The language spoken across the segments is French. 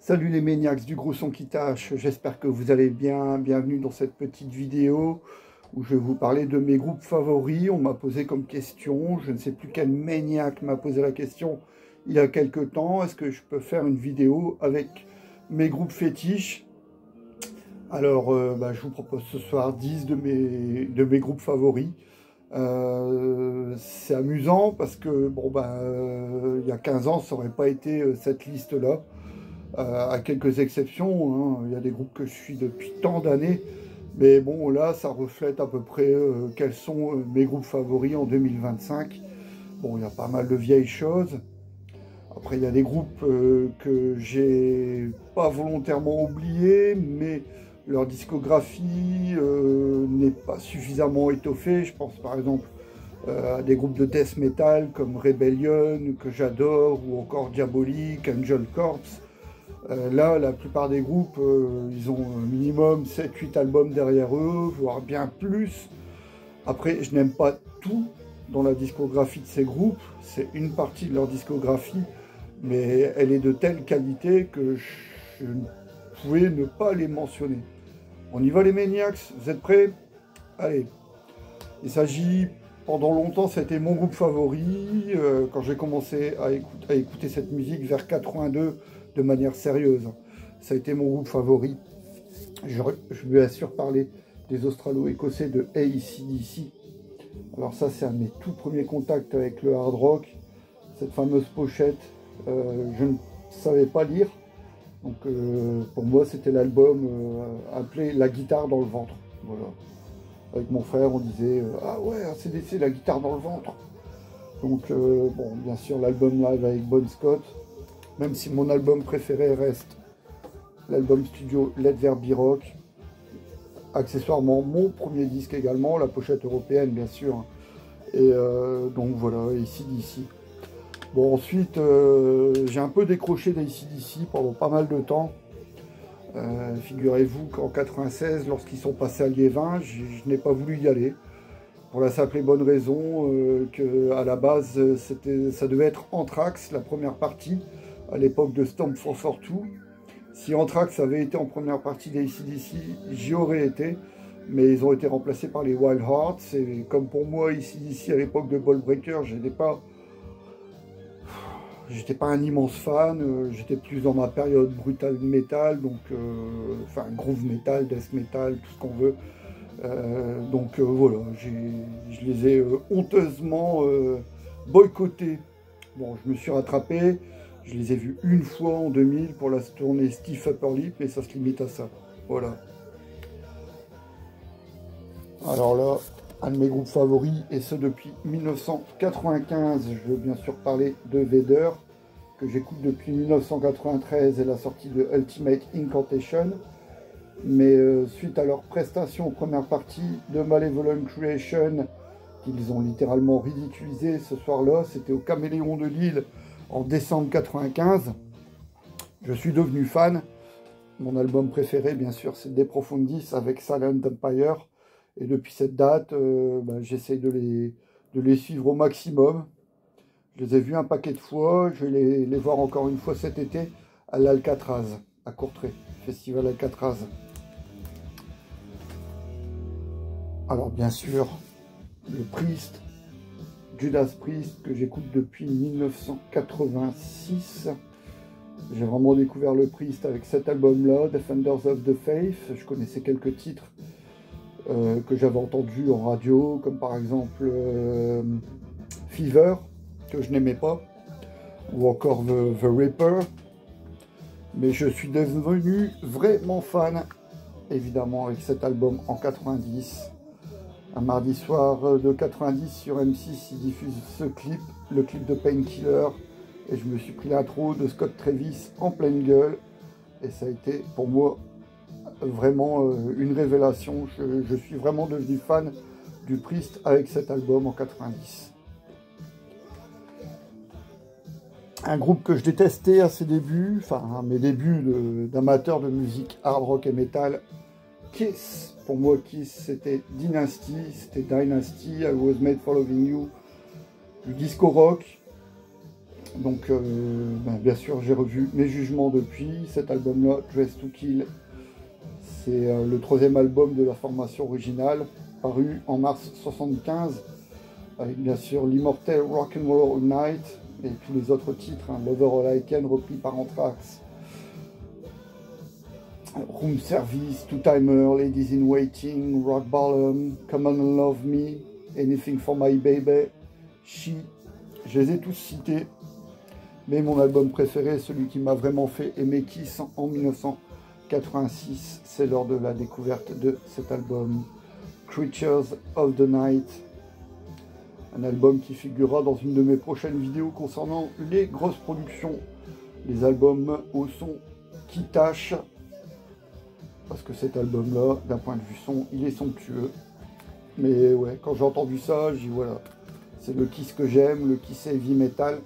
Salut les maniacs du gros son qui tâche, j'espère que vous allez bien. Bienvenue dans cette petite vidéo où je vais vous parler de mes groupes favoris. On m'a posé comme question, je ne sais plus quel maniac m'a posé la question il y a quelques temps, est-ce que je peux faire une vidéo avec mes groupes fétiches? Alors je vous propose ce soir 10 de mes groupes favoris. C'est amusant parce que il y a 15 ans ça n'aurait pas été cette liste-là. À quelques exceptions, hein. Il y a des groupes que je suis depuis tant d'années, mais bon, là, ça reflète à peu près quels sont mes groupes favoris en 2025. Bon, il y a pas mal de vieilles choses. Après, il y a des groupes que j'ai pas volontairement oubliés, mais leur discographie n'est pas suffisamment étoffée. Je pense par exemple à des groupes de death metal comme Rebellion, que j'adore, ou encore Diabolic, Angel Corpse. Là, la plupart des groupes, ils ont un minimum 7-8 albums derrière eux, voire bien plus. Après, je n'aime pas tout dans la discographie de ces groupes, c'est une partie de leur discographie, mais elle est de telle qualité que je ne pouvais ne pas les mentionner. On y va les Maniacs, vous êtes prêts? Allez, il s'agit, pendant longtemps, c'était mon groupe favori, quand j'ai commencé à écouter cette musique vers 82, de manière sérieuse. Ça a été mon groupe favori. Je vais bien sûr parler des Australo-Écossais de AC/DC. Alors ça, c'est un de mes tout premiers contacts avec le hard rock. Cette fameuse pochette, je ne savais pas lire. Donc pour moi, c'était l'album appelé La guitare dans le ventre. Voilà. Avec mon frère, on disait ah ouais, AC/DC, la guitare dans le ventre. Donc bon, bien sûr, l'album live avec Bon Scott. Même si mon album préféré reste l'album studio Let There Be Rock, accessoirement mon premier disque également, la pochette européenne bien sûr, et donc voilà, AC/DC. Bon ensuite, j'ai un peu décroché d'AC/DC pendant pas mal de temps. Figurez-vous qu'en 96, lorsqu'ils sont passés à Liévin, je n'ai pas voulu y aller, pour la simple et bonne raison que à la base, ça devait être Anthrax, la première partie, à l'époque de Stomp 442. Si Anthrax avait été en première partie des AC/DC, j'y aurais été, mais ils ont été remplacés par les Wild Hearts, et comme pour moi, AC/DC à l'époque de Ball Breaker, j'étais pas un immense fan, j'étais plus dans ma période brutal metal, donc enfin groove metal, death metal, tout ce qu'on veut. Voilà, je les ai honteusement boycottés. Bon, je me suis rattrapé. Je les ai vus une fois en 2000 pour la tournée Stiff Upper Lip, mais ça se limite à ça. Voilà. Alors là, un de mes groupes favoris, et ce depuis 1995, je veux bien sûr parler de Vader, que j'écoute depuis 1993 et la sortie de Ultimate Incantation. Mais suite à leur prestation en première partie de Malevolent Creation, qu'ils ont littéralement ridiculisé ce soir-là, c'était au Caméléon de Lille, en décembre 95, je suis devenu fan. Mon album préféré, bien sûr, c'est De Profundis avec Silent Empire. Et depuis cette date, j'essaye de les suivre au maximum. Je les ai vus un paquet de fois. Je vais les voir encore une fois cet été à l'Alcatraz, à Courtrai, Festival Alcatraz. Alors, bien sûr, le Priest, Judas Priest, que j'écoute depuis 1986. J'ai vraiment découvert le Priest avec cet album-là, Defenders of the Faith. Je connaissais quelques titres que j'avais entendus en radio, comme par exemple Fever, que je n'aimais pas, ou encore The Reaper. Mais je suis devenu vraiment fan, évidemment, avec cet album en 90. Un mardi soir de 90 sur M6, ils diffusent ce clip, le clip de Painkiller, et je me suis pris l'intro de Scott Travis en pleine gueule, et ça a été pour moi vraiment une révélation. Je suis vraiment devenu fan du Priest avec cet album en 90. Un groupe que je détestais à ses débuts, enfin à mes débuts d'amateur de musique hard rock et metal, Kiss. Pour moi, Kiss, c'était Dynasty, I Was Made for Loving You, du disco rock. Donc, bien sûr, j'ai revu mes jugements depuis. Cet album-là, Dress to Kill, c'est le troisième album de la formation originale, paru en mars 75, avec bien sûr l'immortel Rock'n'Roll All Night et tous les autres titres, hein, Lover All I Can repris par Anthrax, Room Service, Two Timer, Ladies in Waiting, Rock Bottom, Come On and Love Me, Anything for My Baby, She. Je les ai tous cités, mais mon album préféré, celui qui m'a vraiment fait aimer Kiss en 1986, c'est lors de la découverte de cet album, Creatures of the Night. Un album qui figurera dans une de mes prochaines vidéos concernant les grosses productions, les albums au son qui tâchent. Parce que cet album-là, d'un point de vue son, il est somptueux. Mais ouais, quand j'ai entendu ça, j'ai dit voilà, c'est le Kiss que j'aime, le Kiss heavy metal.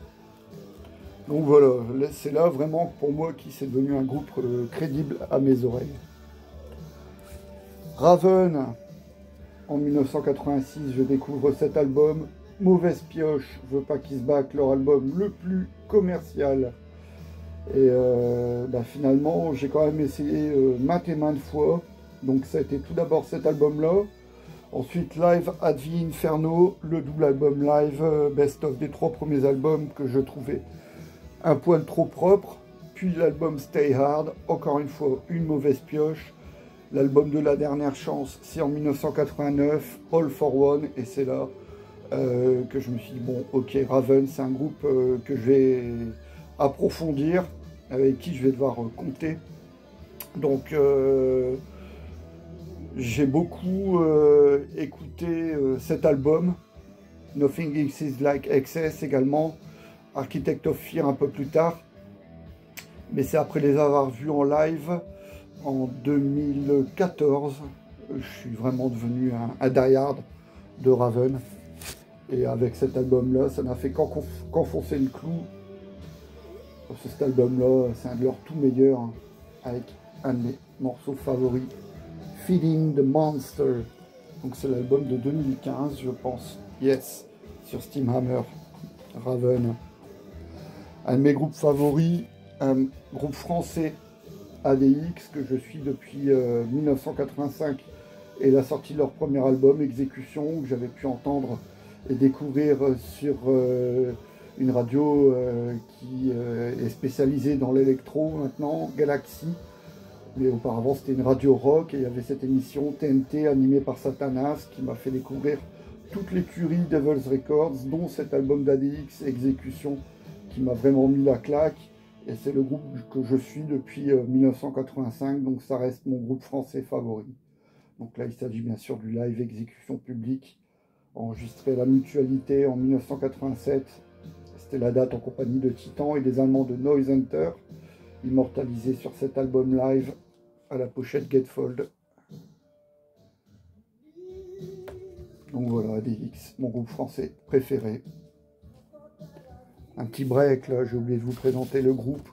Donc voilà, c'est là vraiment pour moi Kiss est devenu un groupe crédible à mes oreilles. Raven, en 1986, je découvre cet album. Mauvaise pioche, je veux pas qu'ils se battent, leur album le plus commercial. Et finalement, j'ai quand même essayé maintes et maintes fois. Donc ça a été tout d'abord cet album-là. Ensuite, Live at the Inferno, le double album live, best-of des 3 premiers albums que je trouvais un poil trop propre. Puis l'album Stay Hard, encore une fois, une mauvaise pioche. L'album de la dernière chance, c'est en 1989, All for One. Et c'est là que je me suis dit, bon, ok, Raven, c'est un groupe que je vais approfondir, avec qui je vais devoir compter. Donc, j'ai beaucoup écouté cet album, Nothing Exists Like Excess également, Architect of Fear un peu plus tard, mais c'est après les avoir vus en live en 2014, je suis vraiment devenu un die-hard de Raven. Et avec cet album-là, ça n'a fait qu'enfoncer le clou. Parce que cet album-là, c'est un de leurs tout meilleurs, hein, avec un de mes morceaux favoris, Feeding the Monster. Donc c'est l'album de 2015, je pense. Yes, sur Steamhammer, Raven. Un de mes groupes favoris, un groupe français, ADX, que je suis depuis 1985, et la sortie de leur premier album, Exécution, que j'avais pu entendre et découvrir sur une radio qui est spécialisée dans l'électro maintenant, Galaxy. Mais auparavant c'était une radio rock et il y avait cette émission TNT animée par Satanas qui m'a fait découvrir toutes les curies Devil's Records, dont cet album d'ADX, Exécution, qui m'a vraiment mis la claque. Et c'est le groupe que je suis depuis 1985, donc ça reste mon groupe français favori. Donc là il s'agit bien sûr du live Exécution publique, enregistré à la Mutualité en 1987. C'était la date en compagnie de Titan et des Allemands de Noise Hunter, immortalisé sur cet album live à la pochette Gatefold. Donc voilà, ADX, mon groupe français préféré. Un petit break là, j'ai oublié de vous présenter le groupe.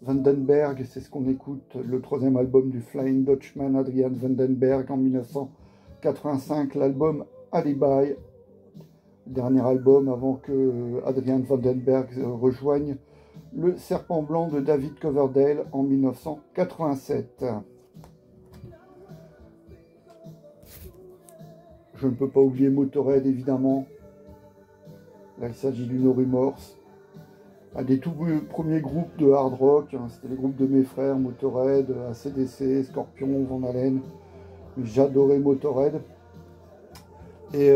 Vandenberg, c'est ce qu'on écoute, le troisième album du Flying Dutchman Adrian Vandenberg en 1985, l'album Alibi, dernier album avant que Adrian Vandenberg rejoigne le Serpent Blanc de David Coverdale en 1987. Je ne peux pas oublier Motorhead évidemment. Là il s'agit du No Remorse. Un des tout premiers groupes de hard rock, hein, c'était les groupes de mes frères, Motorhead, AC/DC, Scorpion, Van Halen. J'adorais Motorhead. Et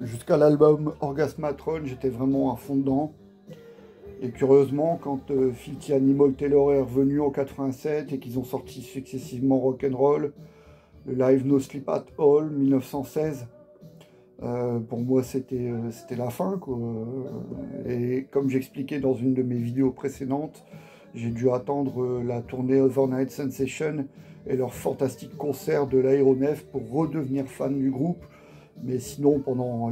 jusqu'à l'album Orgasmatron, j'étais vraiment à fond dedans. Et curieusement, quand Filthy Animal Taylor est revenu en 87 et qu'ils ont sorti successivement Rock'n'Roll, le live No Sleep at All 1916, pour moi c'était la fin, quoi. Et comme j'expliquais dans une de mes vidéos précédentes, j'ai dû attendre la tournée Overnight Sensation et leur fantastique concert de l'Aéronef pour redevenir fan du groupe. Mais sinon pendant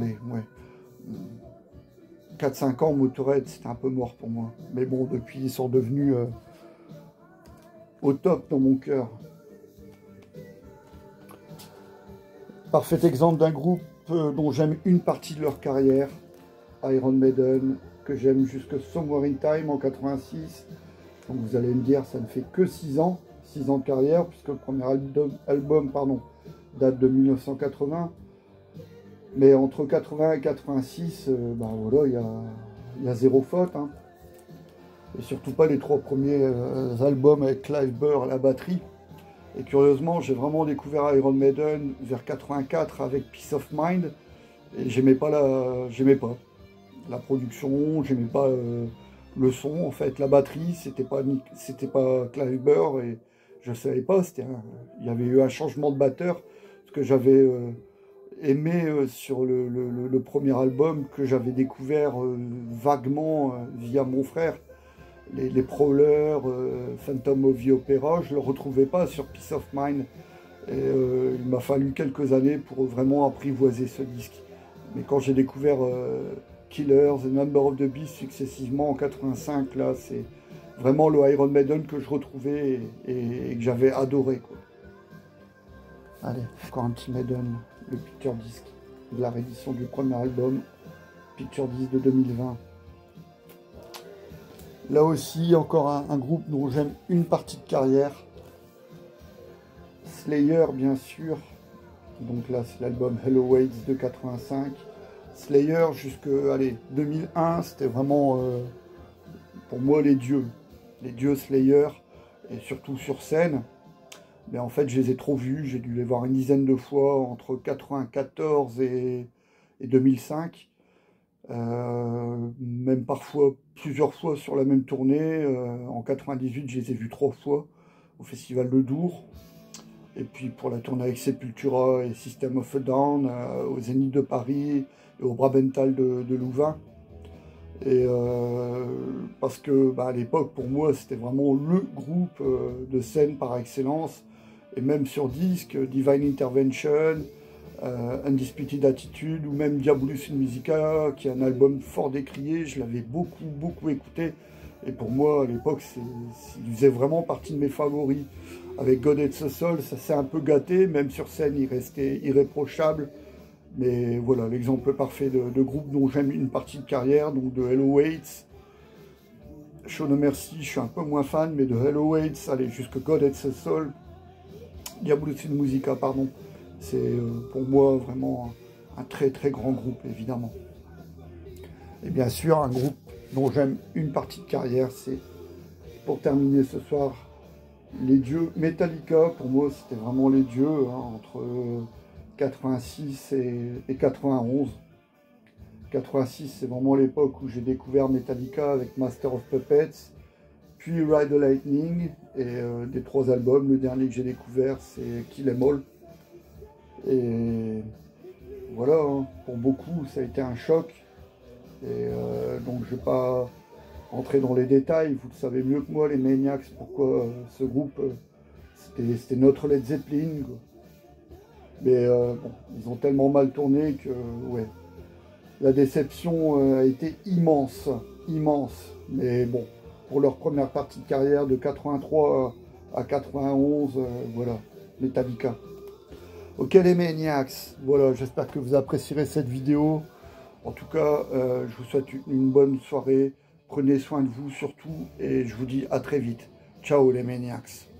4-5 ans, Motorhead c'était un peu mort pour moi. Mais bon, depuis ils sont devenus au top dans mon cœur. Parfait exemple d'un groupe dont j'aime une partie de leur carrière, Iron Maiden, que j'aime jusque Somewhere in Time en 86. Donc vous allez me dire, ça ne fait que 6 ans de carrière, puisque le premier album date de 1980. Mais entre 80 et 86, voilà, il y a zéro faute. Hein. Et surtout pas les 3 premiers albums avec Clive Burr à la batterie. Et curieusement, j'ai vraiment découvert Iron Maiden vers 84 avec Peace of Mind. Et j'aimais pas la production, j'aimais pas le son. En fait, la batterie, c'était pas Clive Burr et je savais pas. Il y avait eu un changement de batteur, ce que j'avais aimé sur le premier album que j'avais découvert vaguement via mon frère. Les Prowlers, Phantom of the Opera, je ne le retrouvais pas sur Peace of Mind. Et il m'a fallu quelques années pour vraiment apprivoiser ce disque. Mais quand j'ai découvert Killers et Number of the Beast successivement en 85, là, c'est vraiment le Iron Maiden que je retrouvais et que j'avais adoré, quoi. Allez, encore un petit Maiden, le Picture Disc de la réédition du premier album, Picture Disc de 2020. Là aussi, encore un groupe dont j'aime une partie de carrière. Slayer, bien sûr. Donc là, c'est l'album Hello Waits de 85. Slayer, jusque 2001, c'était vraiment, pour moi, les dieux Slayer, et surtout sur scène. Mais en fait, je les ai trop vus. J'ai dû les voir une dizaine de fois entre 94 et 2005. Même parfois plusieurs fois sur la même tournée. En 98, je les ai vus 3 fois au Festival de Dour. Et puis pour la tournée avec Sepultura et System of a Down, au Zénith de Paris et au Brabental de Louvain. Et parce que à l'époque, pour moi, c'était vraiment le groupe de scène par excellence. Et même sur disque, Divine Intervention, Undisputed Attitude ou même Diabolus in Musica, qui est un album fort décrié, je l'avais beaucoup écouté. Et pour moi, à l'époque, il faisait vraiment partie de mes favoris. Avec God Hates Us All, ça s'est un peu gâté, même sur scène, il restait irréprochable. Mais voilà, l'exemple parfait de groupe dont j'aime une partie de carrière, donc de Hello Waits. Show No Mercy, je suis un peu moins fan, mais de Hello Waits, allez, jusque God Hates Us All. Diabolus in Musica, pardon. C'est pour moi vraiment un très grand groupe, évidemment. Et bien sûr, un groupe dont j'aime une partie de carrière, c'est, pour terminer ce soir, les dieux Metallica. Pour moi, c'était vraiment les dieux, hein, entre 86 et 91. 86, c'est vraiment l'époque où j'ai découvert Metallica avec Master of Puppets, puis Ride the Lightning, et des 3 albums, le dernier que j'ai découvert, c'est Kill 'Em All. Et voilà, hein, pour beaucoup, ça a été un choc. Et donc, je ne vais pas rentrer dans les détails. Vous le savez mieux que moi, les Maniacs, pourquoi ce groupe, c'était notre Led Zeppelin, quoi. Mais bon, ils ont tellement mal tourné que, ouais, la déception a été immense. Mais bon, pour leur première partie de carrière de 83 à 91, voilà, Metallica. Ok les Maniacs, voilà, j'espère que vous apprécierez cette vidéo. En tout cas, je vous souhaite une bonne soirée. Prenez soin de vous surtout et je vous dis à très vite. Ciao les Maniacs.